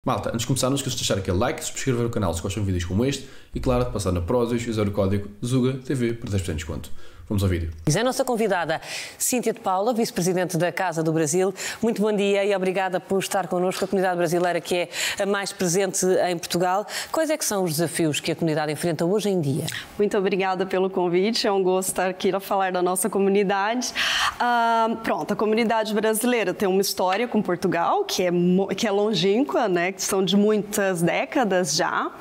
Malta, antes de começar, não se esqueçam de deixar aquele like, subscrever o canal se gostam de vídeos como este e, claro, de passar na Prozis e usar o código ZUGATV para 10% de desconto. Vamos ao vídeo. É a nossa convidada, Cíntia de Paula, vice-presidente da Casa do Brasil. Muito bom dia e obrigada por estar connosco, a comunidade brasileira que é a mais presente em Portugal. Quais é que são os desafios que a comunidade enfrenta hoje em dia? Muito obrigada pelo convite, é um gosto estar aqui a falar da nossa comunidade. A comunidade brasileira tem uma história com Portugal, que é longínqua, né? Que são de muitas décadas já.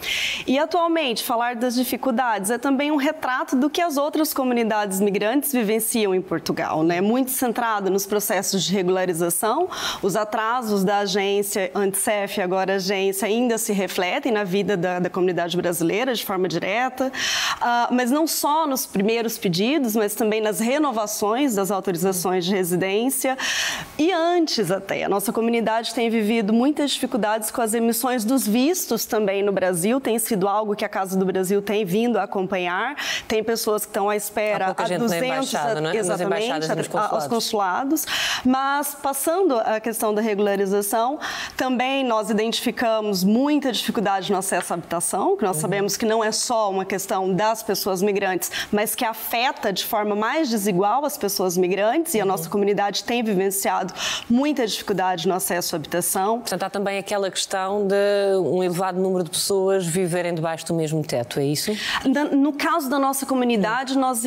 E atualmente, falar das dificuldades é também um retrato do que as outras comunidades migrantes vivenciam em Portugal, né? Muito centrado nos processos de regularização, os atrasos da agência Anticef, agora agência, ainda se refletem na vida da comunidade brasileira de forma direta, mas não só nos primeiros pedidos, mas também nas renovações das autorizações de residência e antes até. A nossa comunidade tem vivido muitas dificuldades com as emissões dos vistos também no Brasil, tem sido algo que a Casa do Brasil tem vindo a acompanhar, tem pessoas que estão à espera há 200, não é? exatamente, aos consulados, mas passando a questão da regularização, também nós identificamos muita dificuldade no acesso à habitação, que nós sabemos que não é só uma questão das pessoas migrantes, mas que afeta de forma mais desigual as pessoas migrantes e a nossa comunidade tem vivenciado muita dificuldade no acesso à habitação. Portanto, há também aquela questão de um elevado número de pessoas viverem debaixo do mesmo teto, é isso? No caso da nossa comunidade, nós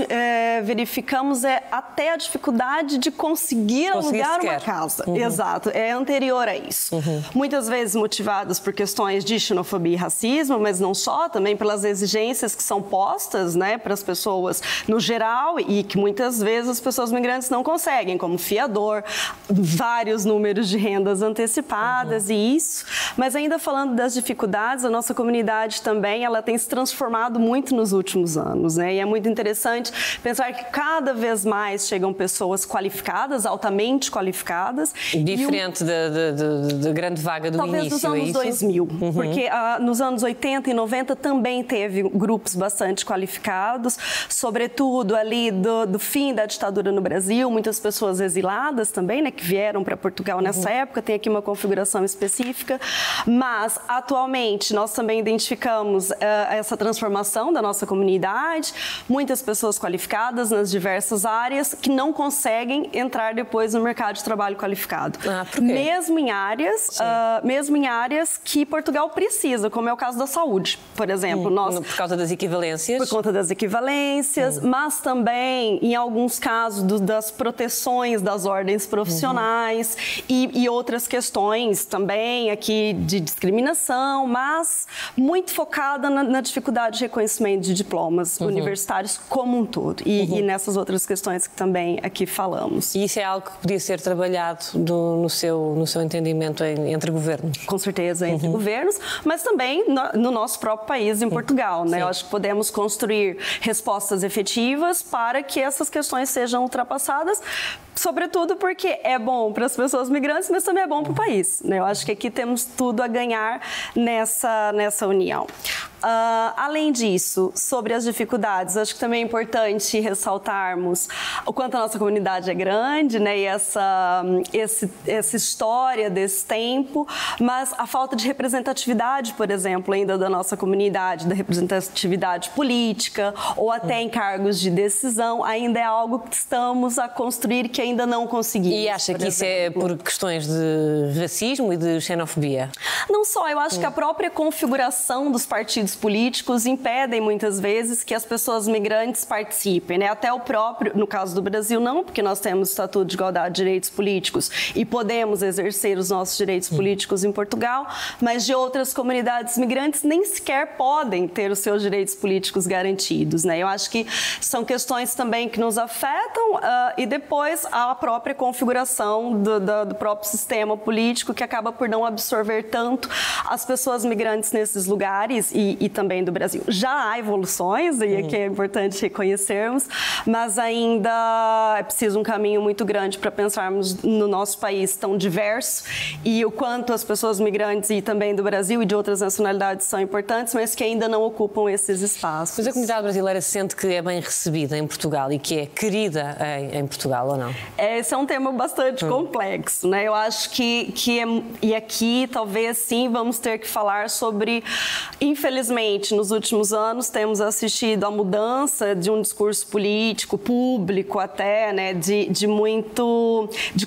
verificamos até a dificuldade de conseguir alugar uma casa. Exato, é anterior a isso. Muitas vezes motivadas por questões de xenofobia e racismo, mas não só, também pelas exigências que são postas, né, para as pessoas no geral e que muitas vezes as pessoas migrantes não conseguem, como fiador, vários números de rendas antecipadas e isso. Mas ainda falando das dificuldades, a nossa comunidade também ela tem se transformado muito nos últimos anos, né? E é muito interessante pensar que cada vez mais chegam pessoas qualificadas, altamente qualificadas. Diferente da grande vaga do talvez início, dos anos é isso? 2000, porque nos anos 80 e 90 também teve grupos bastante qualificados, sobretudo ali do fim da ditadura no Brasil, muitas pessoas exiladas também, né, que vieram para Portugal nessa época, tem aqui uma configuração específica, mas atualmente nós também identificamos essa transformação da nossa comunidade, muitas pessoas qualificadas nas diversas áreas que não conseguem entrar depois no mercado de trabalho qualificado. Por quê? Mesmo em áreas que Portugal precisa, como é o caso da saúde, por exemplo. Por causa das equivalências? Por conta das equivalências, mas também, em alguns casos, das proteções das ordens profissionais e outras questões também aqui de discriminação, mas muito focada na dificuldade de reconhecimento de diplomas universitários como um todo e nessas outras questões que também aqui falamos. E isso é algo que podia ser trabalhado no seu entendimento entre governos? Com certeza, entre governos, mas também no nosso próprio país, em Portugal, né? Eu acho que podemos construir respostas efetivas para que essas questões sejam ultrapassadas, sobretudo porque é bom para as pessoas migrantes, mas também é bom para o país, né? Eu acho que aqui temos tudo a ganhar nessa união. Além disso, sobre as dificuldades, acho que também é importante ressaltarmos o quanto a nossa comunidade é grande, né? E essa história desse tempo, mas a falta de representatividade, por exemplo, ainda da nossa comunidade, da representatividade política ou até em cargos de decisão, ainda é algo que estamos a construir que ainda não conseguimos. E acha que isso é por questões de racismo e de xenofobia? Não só, eu acho que a própria configuração dos partidos políticos impedem muitas vezes que as pessoas migrantes participem, né? Até o próprio, no caso do Brasil não, porque nós temos o Estatuto de Igualdade de Direitos Políticos e podemos exercer os nossos direitos políticos em Portugal, mas de outras comunidades migrantes nem sequer podem ter os seus direitos políticos garantidos, né? Eu acho que são questões também que nos afetam e depois a própria configuração do próprio sistema político que acaba por não absorver tanto as pessoas migrantes nesses lugares e também do Brasil. Já há evoluções, e aqui é importante reconhecermos, mas ainda é preciso um caminho muito grande para pensarmos no nosso país tão diverso e o quanto as pessoas migrantes e também do Brasil e de outras nacionalidades são importantes, mas que ainda não ocupam esses espaços. Mas a comunidade brasileira sente que é bem recebida em Portugal e que é querida em Portugal, ou não? Esse é um tema bastante complexo, né? Eu acho e aqui talvez sim vamos ter que falar sobre, infelizmente, nos últimos anos temos assistido a mudança de um discurso político, público até, né? De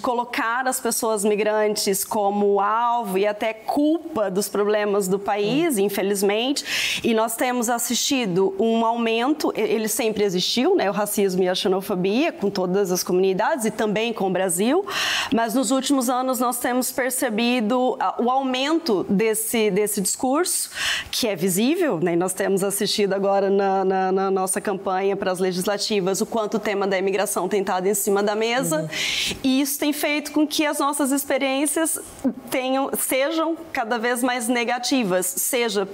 colocar as pessoas migrantes como alvo e até culpa dos problemas do país, infelizmente. E nós temos assistido um aumento, ele sempre existiu, né? O racismo e a xenofobia com todas as comunidades e também com o Brasil, mas nos últimos anos nós temos percebido o aumento desse discurso, que é visível, né? Nós temos assistido agora na nossa campanha para as legislativas o quanto o tema da imigração tem estado em cima da mesa, e isso tem feito com que as nossas experiências sejam cada vez mais negativas, seja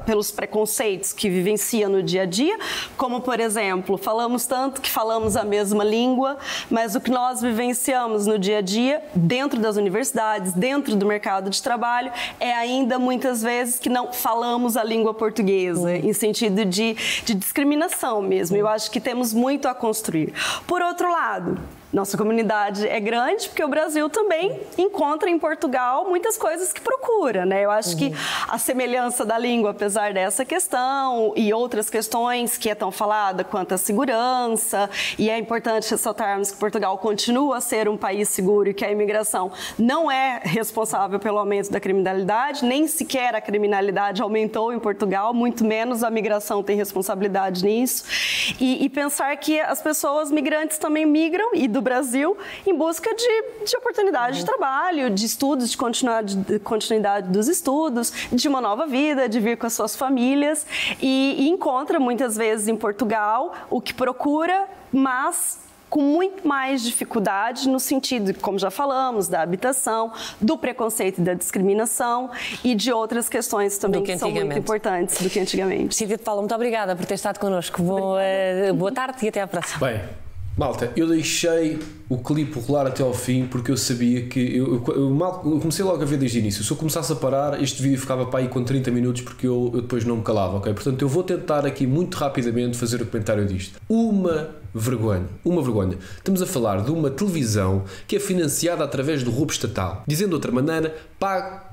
pelos preconceitos que vivencia no dia a dia, como, por exemplo, falamos tanto que falamos a mesma língua, mas o que nós vivenciamos no dia a dia, dentro das universidades, dentro do mercado de trabalho, é ainda muitas vezes que não falamos a língua portuguesa, em sentido de discriminação mesmo. Eu acho que temos muito a construir. Por outro lado, nossa comunidade é grande porque o Brasil também encontra em Portugal muitas coisas que procura, né? Eu acho que a semelhança da língua, apesar dessa questão e outras questões que é tão falada quanto a segurança, e é importante ressaltarmos que Portugal continua a ser um país seguro e que a imigração não é responsável pelo aumento da criminalidade, nem sequer a criminalidade aumentou em Portugal, muito menos a migração tem responsabilidade nisso. E pensar que as pessoas migrantes também migram, e do Brasil, em busca de oportunidade de trabalho, de estudos, de continuidade dos estudos, de uma nova vida, de vir com as suas famílias, e encontra muitas vezes em Portugal o que procura, mas com muito mais dificuldade no sentido, como já falamos, da habitação, do preconceito e da discriminação e de outras questões também que são muito importantes do que antigamente. Cíntia de Paula, muito obrigada por ter estado connosco. Boa tarde e até à próxima. Bem, malta, eu deixei o clipe rolar até ao fim porque eu sabia que eu comecei logo a ver desde o início. Se eu começasse a parar, este vídeo ficava para aí com 30 minutos porque eu depois não me calava, ok? Portanto, eu vou tentar aqui muito rapidamente fazer o comentário disto. Uma vergonha. Estamos a falar de uma televisão que é financiada através do roubo estatal. Dizendo de outra maneira, paga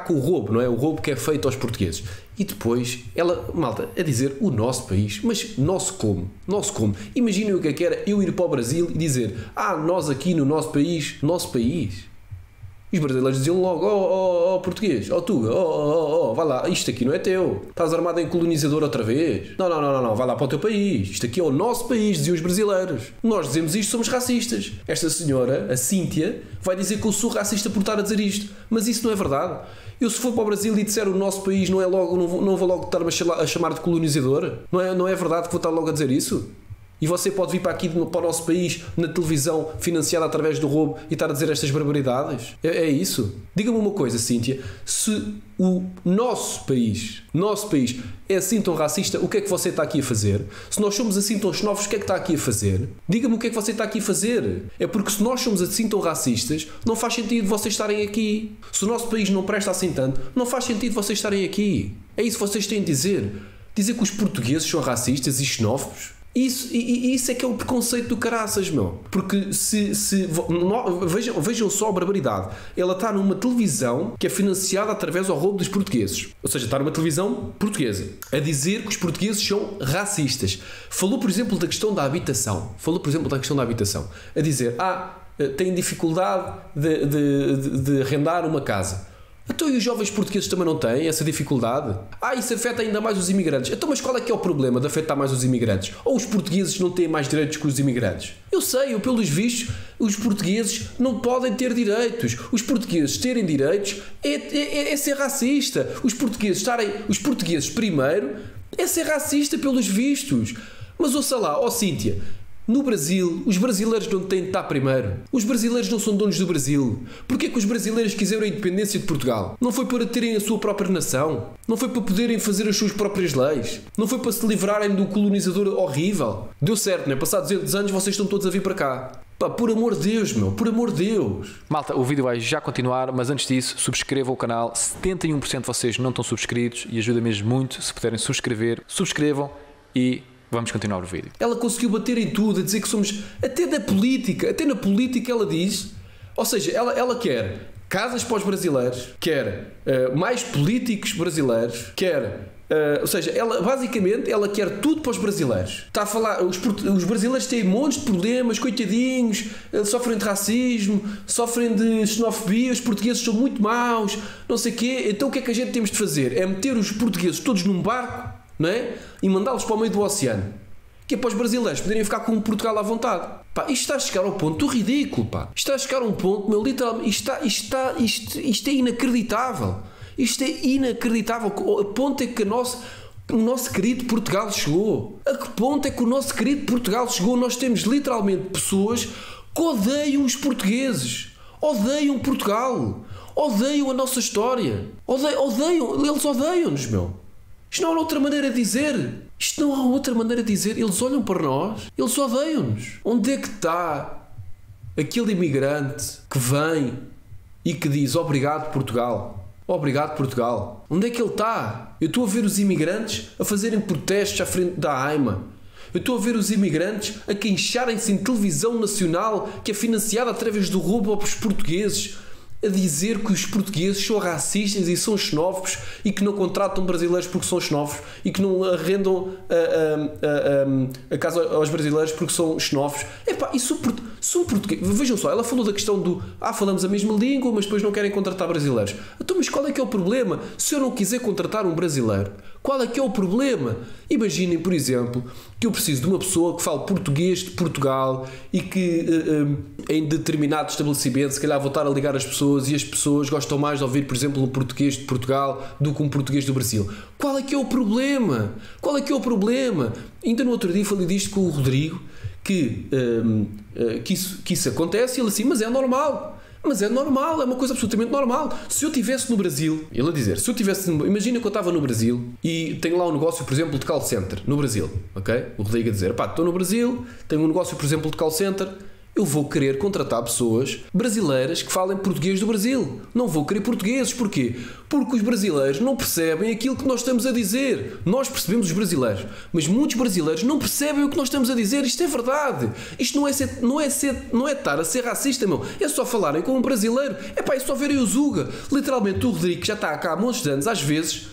com o roubo, não é? O roubo que é feito aos portugueses. E depois, malta, a dizer o nosso país. Mas nosso como? Imaginem o que era eu ir para o Brasil e dizer, nós aqui no nosso país. E os brasileiros diziam logo, português, tuga, vai lá, isto aqui não é teu, estás armado em colonizador outra vez, não, vai lá para o teu país, isto aqui é o nosso país, diziam os brasileiros, nós dizemos isto, somos racistas. Esta senhora, a Cíntia, vai dizer que eu sou racista por estar a dizer isto, mas isso não é verdade. Eu se for para o Brasil e disser o nosso país, não vou logo estar-me a chamar de colonizador? Não é verdade que vou estar logo a dizer isso? E você pode vir para aqui, para o nosso país, na televisão, financiada através do roubo, e estar a dizer estas barbaridades? É isso? Diga-me uma coisa, Cíntia. Se o nosso país é assim tão racista, o que é que você está aqui a fazer? Se nós somos assim tão xenófobos, o que é que está aqui a fazer? Diga-me o que é que você está aqui a fazer. É porque se nós somos assim tão racistas, não faz sentido vocês estarem aqui. Se o nosso país não presta assim tanto, não faz sentido vocês estarem aqui. É isso que vocês têm a dizer. Dizer que os portugueses são racistas e xenófobos? Isso é que é o preconceito do caraças, meu. Porque vejam só a barbaridade. Ela está numa televisão que é financiada através do roubo dos portugueses. Ou seja, está numa televisão portuguesa a dizer que os portugueses são racistas. Falou, por exemplo, da questão da habitação. A dizer, têm dificuldade de arrendar uma casa. Então e os jovens portugueses também não têm essa dificuldade? Isso afeta ainda mais os imigrantes. Então mas qual é que é o problema de afetar mais os imigrantes? Ou os portugueses não têm mais direitos que os imigrantes? Eu sei, pelos vistos, os portugueses não podem ter direitos. Os portugueses terem direitos é ser racista. Os portugueses primeiro é ser racista pelos vistos. Mas ouça lá, Cíntia, no Brasil, os brasileiros não têm de estar primeiro. Os brasileiros não são donos do Brasil. Porquê que os brasileiros quiseram a independência de Portugal? Não foi para terem a sua própria nação? Não foi para poderem fazer as suas próprias leis? Não foi para se livrarem do colonizador horrível? Deu certo, não é? Passados 200 anos vocês estão todos a vir para cá. Por amor de Deus, por amor de Deus. Malta, o vídeo vai já continuar, mas antes disso, subscrevam o canal. 71% de vocês não estão subscritos e ajuda mesmo muito se puderem subscrever. Subscrevam e Vamos continuar o vídeo. Ela conseguiu bater em tudo, a dizer que somos, até na política ela diz, ou seja, ela quer casas para os brasileiros, quer mais políticos brasileiros, quer... ou seja, basicamente ela quer tudo para os brasileiros. Está a falar, os brasileiros têm montes de problemas, coitadinhos, sofrem de racismo, sofrem de xenofobia, os portugueses são muito maus, não sei o quê. Então o que é que a gente temos de fazer? É meter os portugueses todos num barco, não é? E mandá-los para o meio do oceano. Que é para os brasileiros poderem ficar com Portugal à vontade. Pá, isto está a chegar ao ponto do ridículo, pá. Isto está a chegar a um ponto, meu, literalmente, isto é inacreditável. Isto é inacreditável. A ponto é que o nosso querido Portugal chegou. A que ponto é que o nosso querido Portugal chegou? Nós temos literalmente pessoas que odeiam os portugueses. Odeiam Portugal. Odeiam a nossa história. Eles odeiam-nos, meu. Isto não há outra maneira de dizer. Isto não há outra maneira de dizer. Eles olham para nós, eles odeiam-nos. Onde é que está aquele imigrante que vem e que diz obrigado Portugal? Obrigado Portugal. Onde é que ele está? Eu estou a ver os imigrantes a fazerem protestos à frente da AIMA. Eu estou a ver os imigrantes a queixarem-se em televisão nacional que é financiada através do roubo aos portugueses, a dizer que os portugueses são racistas e são xenófobos e que não contratam brasileiros porque são xenófobos e que não arrendam a casa aos brasileiros porque são xenófobos. Epá, isso são portugueses. Vejam só, ela falou da questão do falamos a mesma língua, mas depois não querem contratar brasileiros. Então, mas qual é que é o problema? Se eu não quiser contratar um brasileiro, qual é que é o problema? Imaginem, por exemplo, que eu preciso de uma pessoa que fale português de Portugal e que em determinado estabelecimento, se calhar vou estar a ligar as pessoas e as pessoas gostam mais de ouvir, por exemplo, um português de Portugal do que um português do Brasil. Qual é que é o problema? Qual é que é o problema? Ainda no outro dia falei disto com o Rodrigo, que isso acontece, e ele assim, mas é normal. Mas é normal, é uma coisa absolutamente normal. Se eu estivesse no Brasil, ele a dizer, imagina que eu estava no Brasil e tenho lá um negócio, por exemplo, de call center, no Brasil, ok? O Rodrigo a dizer, estou no Brasil, tenho um negócio, por exemplo, de call center, eu vou querer contratar pessoas brasileiras que falem português do Brasil. Não vou querer portugueses. Porquê? Porque os brasileiros não percebem aquilo que nós estamos a dizer. Nós percebemos os brasileiros, mas muitos brasileiros não percebem o que nós estamos a dizer. Isto é verdade. Isto não é estar a ser racista, meu. É só falarem com um brasileiro. É só verem o Zuga. Literalmente, o Rodrigo, que já está cá há montes de anos, às vezes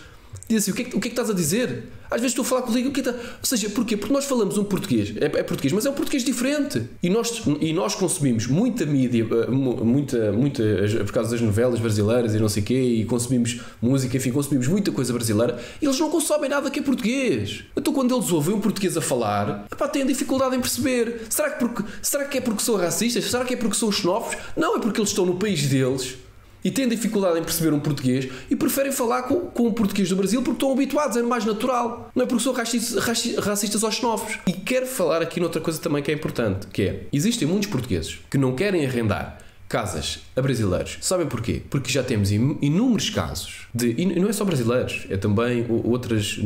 diz assim, o que é que estás a dizer? Às vezes estou a falar com o Rodrigo, ou seja, porquê? Porque nós falamos um português, é português, mas é um português diferente. E nós consumimos muita mídia, muita, por causa das novelas brasileiras e não sei o quê, e consumimos música, enfim, consumimos muita coisa brasileira, e eles não consomem nada que é português. Então quando eles ouvem um português a falar, têm dificuldade em perceber. Será que é porque são racistas? Será que é porque são xenófobos? Não, é porque eles estão no país deles e têm dificuldade em perceber um português e preferem falar com um português do Brasil porque estão habituados, é mais natural. Não é porque são racistas ou xenófobos. E quero falar aqui noutra coisa também que é importante, que é, existem muitos portugueses que não querem arrendar casas a brasileiros. Sabem porquê? Porque já temos inúmeros casos e não é só brasileiros, é também outras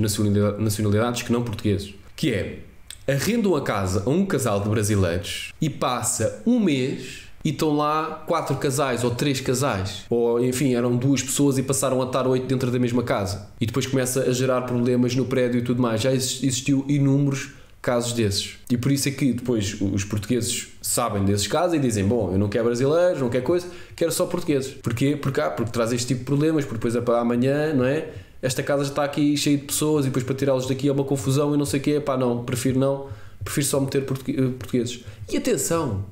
nacionalidades que não portugueses, que é, arrendam a casa a um casal de brasileiros e passa um mês e estão lá 4 casais ou 3 casais, ou enfim, eram 2 pessoas e passaram a estar 8 dentro da mesma casa, e depois começa a gerar problemas no prédio e tudo mais. Já existiu inúmeros casos desses, e por isso é que depois os portugueses sabem desses casos e dizem, bom, eu não quero brasileiros, não quero coisa, quero só portugueses. Porquê? Porque traz este tipo de problemas, porque depois é para amanhã, não é? Esta casa já está aqui cheia de pessoas e depois para tirá-los daqui é uma confusão e não sei o quê, prefiro só meter portugueses. E atenção,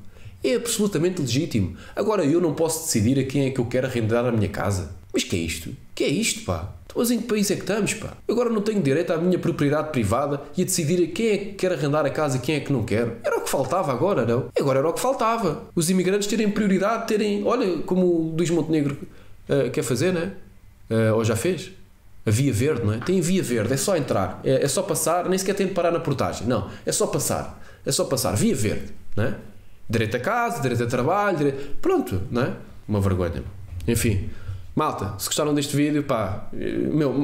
é absolutamente legítimo. Agora eu não posso decidir a quem é que eu quero arrendar a minha casa. Mas que é isto? Que é isto, pá? Mas em que país é que estamos, pá? Agora não tenho direito à minha propriedade privada e a decidir a quem é que quer arrendar a casa e quem é que não quer. Era o que faltava agora, não? Agora era o que faltava. Os imigrantes terem prioridade, olha, como o Luís Montenegro quer fazer, não é? Ou já fez? A Via Verde, não é? Tem Via Verde, é só entrar. É só passar, nem sequer tem de parar na portagem. Não, é só passar. É só passar. Via Verde, não é? Direito a casa, direito a trabalho, pronto, não é? Uma vergonha. Enfim, malta, se gostaram deste vídeo,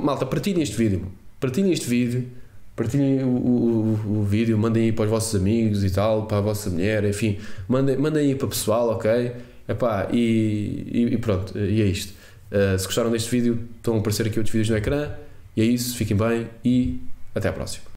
malta, partilhem este vídeo. Partilhem o vídeo, mandem aí para os vossos amigos e tal, para a vossa mulher, enfim, mandem aí para o pessoal, ok? E pronto, e é isto. Se gostaram deste vídeo, estão a aparecer aqui outros vídeos no ecrã, e é isso, fiquem bem e até à próxima.